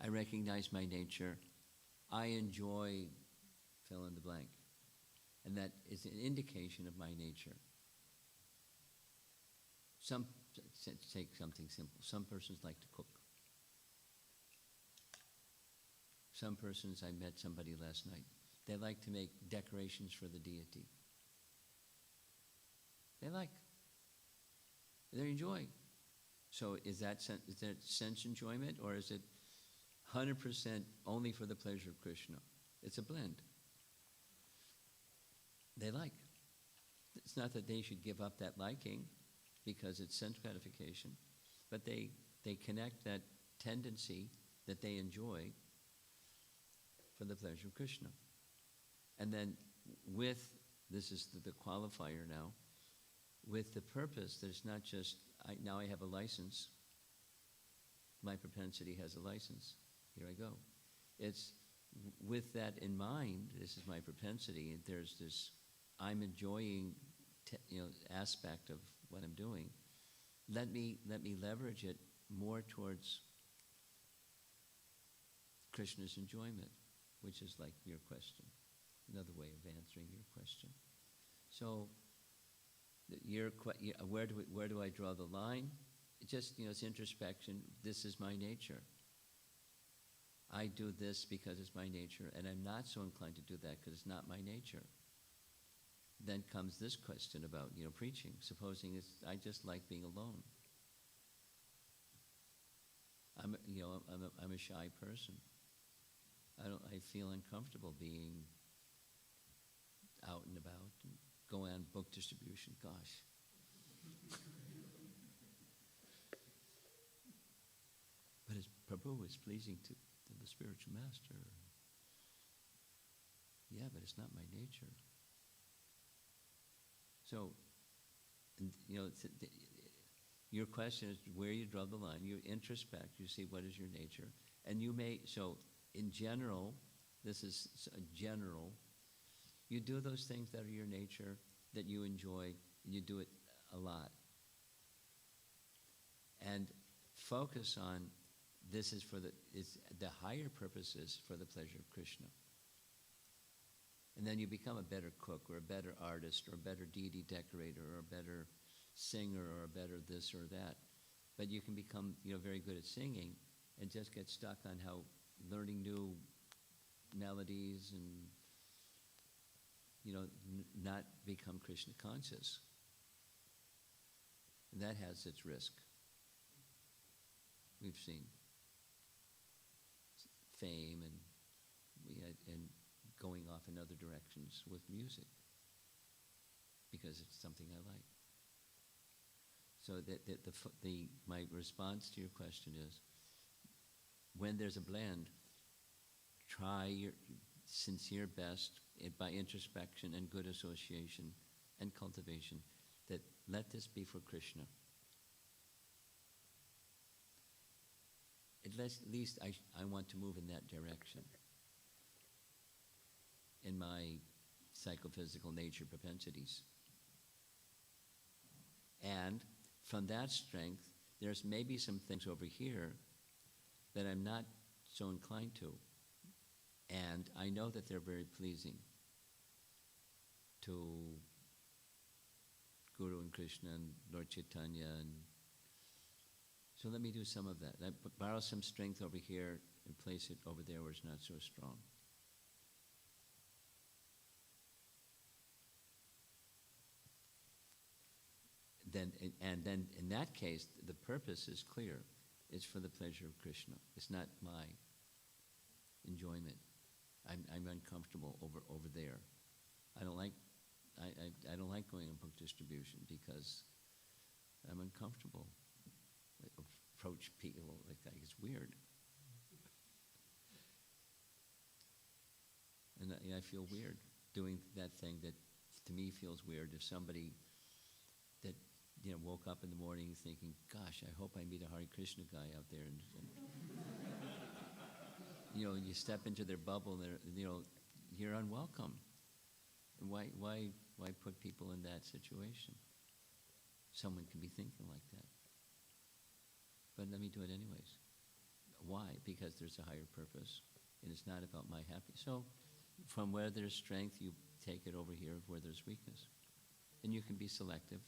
I recognize my nature. I enjoy fill in the blank. And that is an indication of my nature. Take something simple. Some persons like to cook. Some persons, I met somebody last night, they like to make decorations for the deity. They enjoy. So is that sense enjoyment, or is it 100% only for the pleasure of Krishna? It's a blend. They like. It's not that they should give up that liking because it's sense gratification, but they connect that tendency that they enjoy for the pleasure of Krishna. And then this is the qualifier now, with the purpose that it's not just, now I have a license, my propensity has a license, here I go. It's with that in mind, this is my propensity, and there's this, I'm enjoying aspect of what I'm doing. Let me leverage it more towards Krishna's enjoyment, which is like your question. Another way of answering your question. So, where do I draw the line? It's introspection. This is my nature. I do this because it's my nature, and I'm not so inclined to do that because it's not my nature. Then comes this question about preaching. Supposing I just like being alone. I'm a shy person. I feel uncomfortable being out and about and go on book distribution. Gosh. But as Prabhu is pleasing to the spiritual master. Yeah, but it's not my nature. So, your question is where you draw the line. You introspect, you see what is your nature. And in general, this is general, you do those things that are your nature, that you enjoy, and you do it a lot. And focus on this is the higher purpose is for the pleasure of Krishna. And then you become a better cook or a better artist or a better deity decorator or a better singer or a better this or that. But you can become very good at singing and just get stuck on how learning new melodies and not become Krishna conscious. And that has its risk. We've seen fame and going off in other directions with music because it's something I like. So my response to your question is, when there's a blend, try your sincere best by introspection and good association and cultivation, that let this be for Krishna. At least I want to move in that direction in my psychophysical nature propensities. And from that strength, there's maybe some things over here that I'm not so inclined to. And I know that they're very pleasing to Guru and Krishna and Lord Chaitanya. And so let me do some of that. I borrow some strength over here and place it over there where it's not so strong. Then in that case, the purpose is clear. It's for the pleasure of Krishna. It's not my enjoyment. I'm uncomfortable over there. I don't like going on book distribution because I'm uncomfortable. I approach people like it's weird, and I feel weird doing that thing that to me feels weird. If somebody that woke up in the morning thinking, "Gosh, I hope I meet a Hare Krishna guy out there," and you step into their bubble, and you're unwelcome. And why put people in that situation? Someone can be thinking like that. But let me do it anyways. Why? Because there's a higher purpose, and it's not about my happiness. So, from where there's strength, you take it over here where there's weakness. And you can be selective.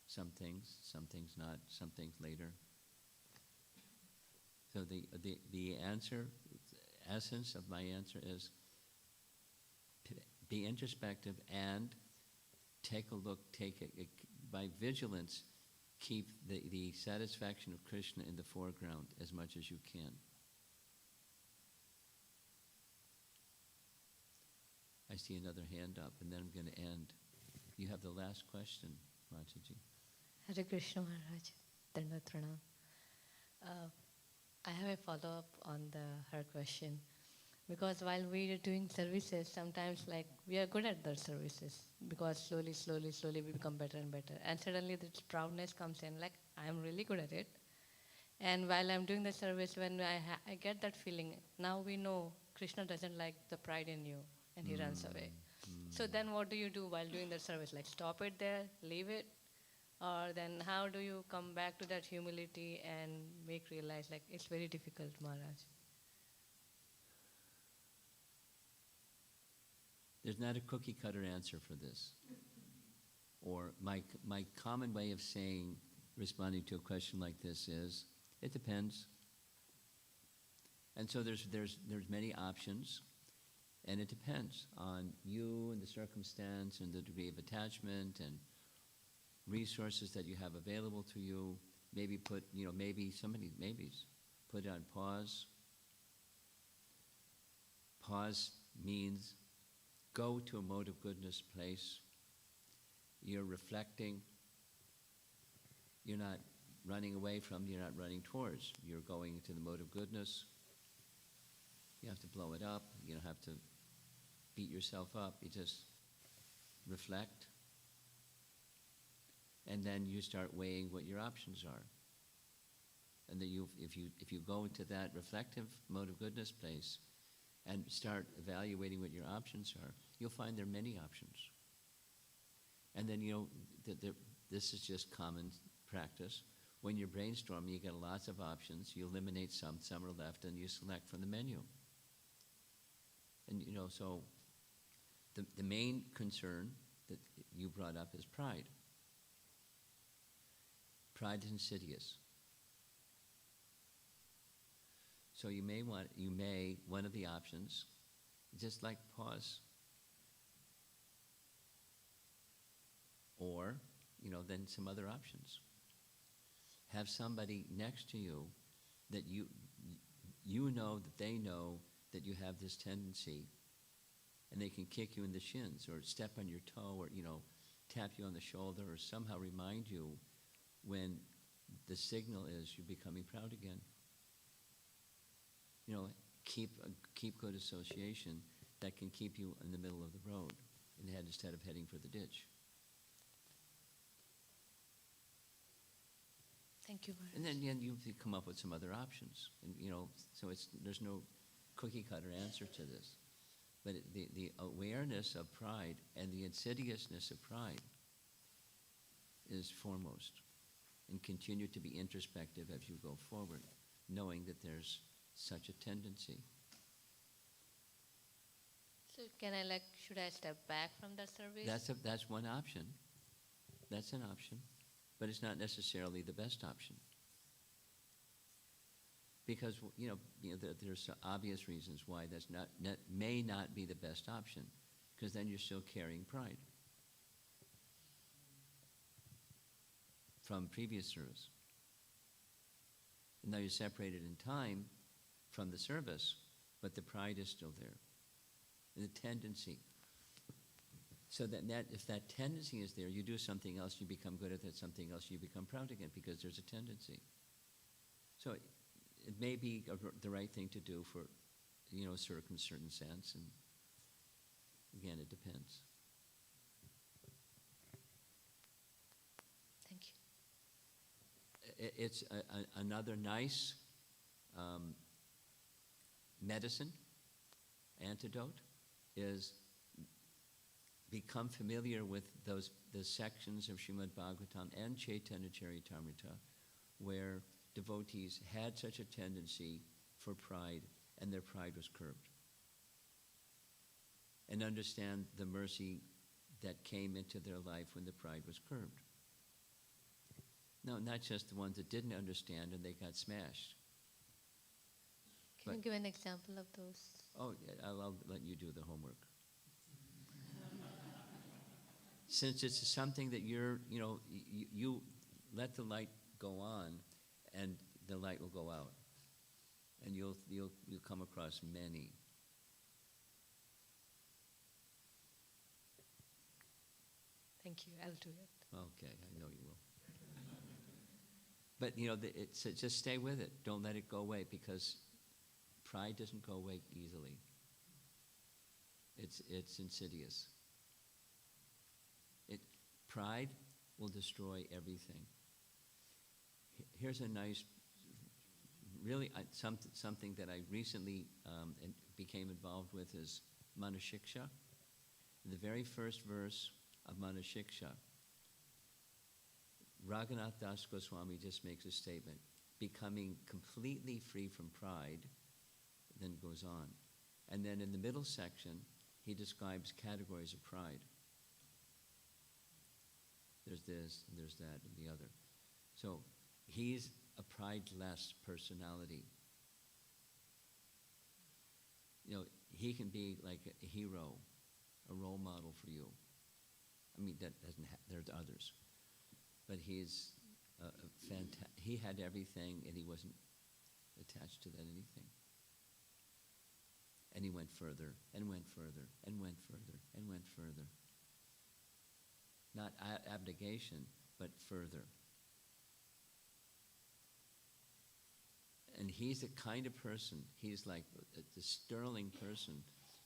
Some things not, some things later. So the answer, the essence of my answer is be introspective and take a look, by vigilance, keep the satisfaction of Krishna in the foreground as much as you can. I see another hand up, and then I'm going to end. You have the last question, Mataji. Hare Krishna Maharaj, Dandavat Pranam. I have a follow-up on her question. Because while we are doing services, sometimes we are good at the services because slowly we become better and better. And suddenly this proudness comes in, I am really good at it. And while I'm doing the service, when I get that feeling, now we know Krishna doesn't like the pride in you and he runs away. So then what do you do while doing the service? Stop it there, leave it? Or then how do you come back to that humility and realize it's very difficult, Maharaj? There's not a cookie-cutter answer for this. Or my common way of responding to a question like this is, it depends. And so there's many options, and it depends on you and the circumstance and the degree of attachment and resources that you have available to you. Maybe put it on pause. Pause means go to a mode of goodness place. You're reflecting. You're not running away from, you're not running towards. You're going into the mode of goodness. You have to blow it up. You don't have to beat yourself up. You just reflect. And then you start weighing what your options are. And then if you go into that reflective mode of goodness place and start evaluating what your options are, you'll find there are many options. And then this is just common practice. When you're brainstorming, you get lots of options. You eliminate some are left, and you select from the menu. And so the main concern that you brought up is pride. Pride is insidious. So one of the options, just pause. Or, then some other options. Have somebody next to you that you know that they know that you have this tendency, and they can kick you in the shins or step on your toe or, tap you on the shoulder or somehow remind you when the signal is you're becoming proud again. keep good association that can keep you in the middle of the road instead of heading for the ditch. Thank you, Maharaj. And then you come up with some other options. And, so there's no cookie cutter answer to this. But the awareness of pride and the insidiousness of pride is foremost. And continue to be introspective as you go forward, knowing that there's such a tendency. So should I step back from that service? That's one option. That's an option. But it's not necessarily the best option. Because, there's obvious reasons why that may not be the best option. Because then you're still carrying pride from previous service. And now you're separated in time from the service, but the pride is still there. And the tendency. So that if that tendency is there, you do something else, you become good at that something else, you become proud again because there's a tendency. So it may be the right thing to do for, a certain sense, and again, it depends. Thank you. It's another nice medicine, antidote, is become familiar with the sections of Srimad Bhagavatam and Chaitanya Charitamrita where devotees had such a tendency for pride and their pride was curbed. And understand the mercy that came into their life when the pride was curbed. No, not just the ones that didn't understand and they got smashed. Can you give an example of those? Oh, I'll let you do the homework. Since it's something that you let the light go on and the light will go out. And you'll come across many. Thank you, I'll do it. Okay, I know you will. But, it's just stay with it. Don't let it go away because pride doesn't go away easily. It's insidious. Pride will destroy everything. Here's a nice, really something that I recently became involved with is Manashiksha. The very first verse of Manashiksha, Raghunath Das Goswami just makes a statement, becoming completely free from pride, then goes on. And then in the middle section, he describes categories of pride. There's this, and there's that, and the other. So he's a prideless personality. He can be like a hero, a role model for you. I mean, that doesn't there's others. But he's he had everything, and he wasn't attached to that anything. And he went further, and went further, and went further, and went further. Not abnegation, but further. And he's the kind of person, he's like the sterling person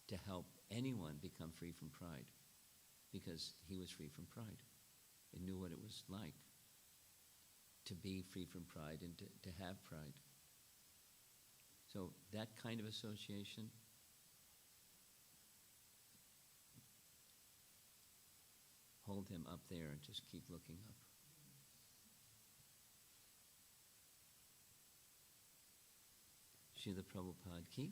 to help anyone become free from pride. Because he was free from pride and knew what it was like to be free from pride and to have pride. So that kind of association, hold him up there and just keep looking up. Srila Prabhupada ki